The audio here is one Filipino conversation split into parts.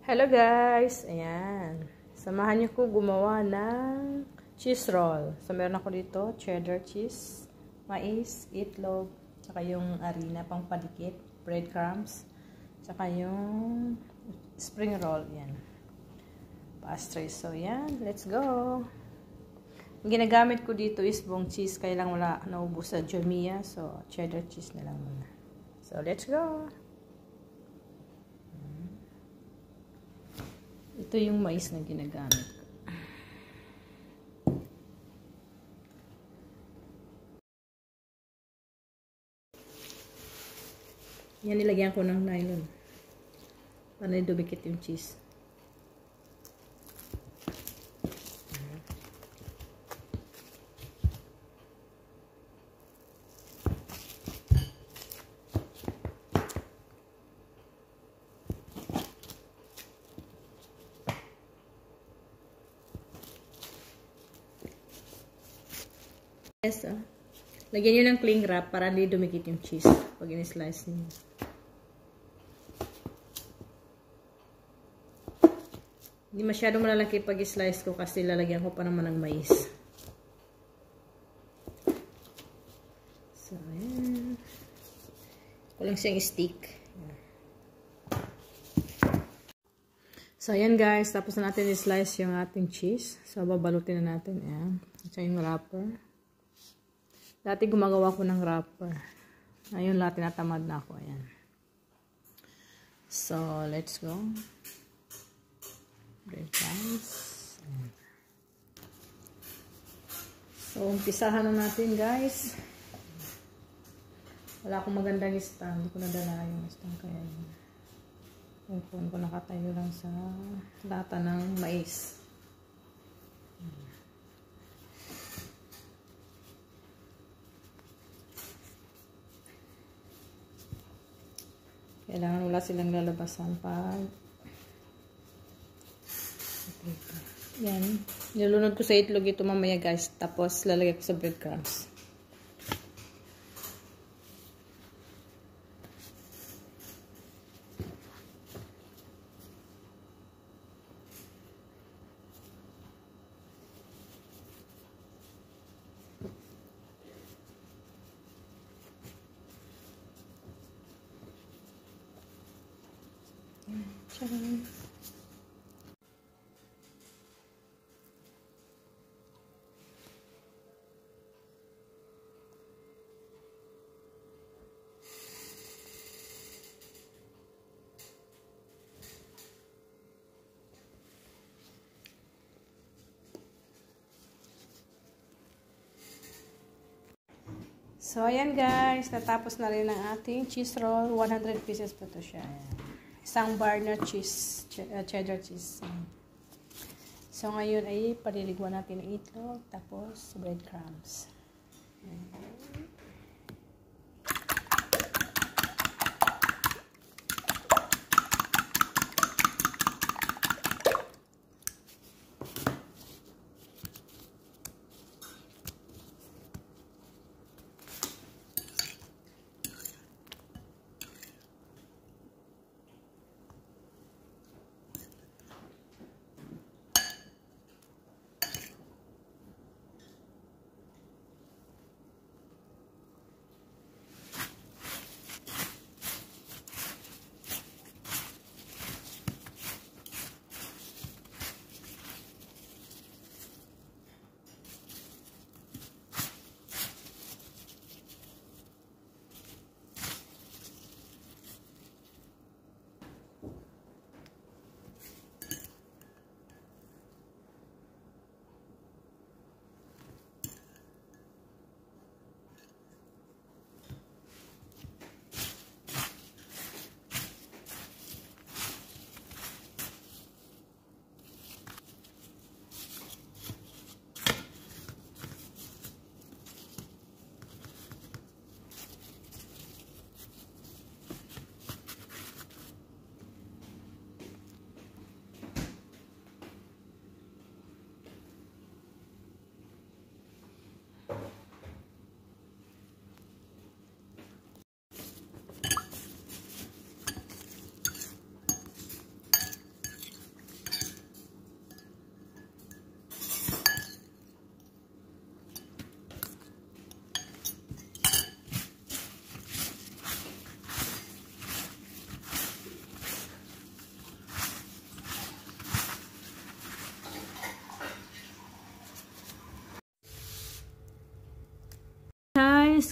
Hello guys! Ayan. Samahan niyo ko gumawa ng cheese roll. So, meron ako dito, cheddar cheese, mais, itlog, tsaka yung harina pang padikit, breadcrumbs, tsaka yung spring roll. Ayan. Pastry. So, ayan. Let's go! Ang ginagamit ko dito is buong cheese. Kaya lang wala naubos sa Jumia. So, cheddar cheese na lang muna. So, let's go! Ito yung mais na ginagamit ko. Yan, nilagyan ko ng nylon. Para dumikit yung cheese. Yes, lagyan nyo ng cling wrap para hindi dumikit yung cheese pag in-slice nyo. Hindi masyadong malalaki pag i-slice ko kasi lalagyan ko pa naman ng mais. So, ayan. Kulang siyang stick. So, ayan guys. Tapos na natin i-slice yung ating cheese. So, babalutin na natin. Ayan. Ito yung wrapper. Dati gumagawa ko ng wrapper. Ngayon lahat tinatamad na ako. Ayan. So, let's go. Breadcrumbs. So, umpisahan na natin guys. Wala akong magandang stand. Hindi ko nadala yung stand. Kaya yung phone ko nakatayo lang sa lata ng mais. Kailangan wala silang lalabasan pag yan. Nilunod ko sa itlog ito mamaya guys. Tapos lalagay ko sa breadcrumbs. Tcharam! So, ayan guys. Natapos na rin ang ating cheese roll. 100 pieces po ito siya. Ayan. Isang bar na cheese, cheddar cheese. So, ngayon ay paliliguan natin ang itlog, tapos breadcrumbs.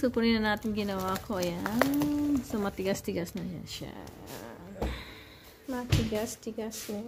Supunin na natin ginawa ko. Ayan. So, matigas-tigas na yan siya. Matigas-tigas na.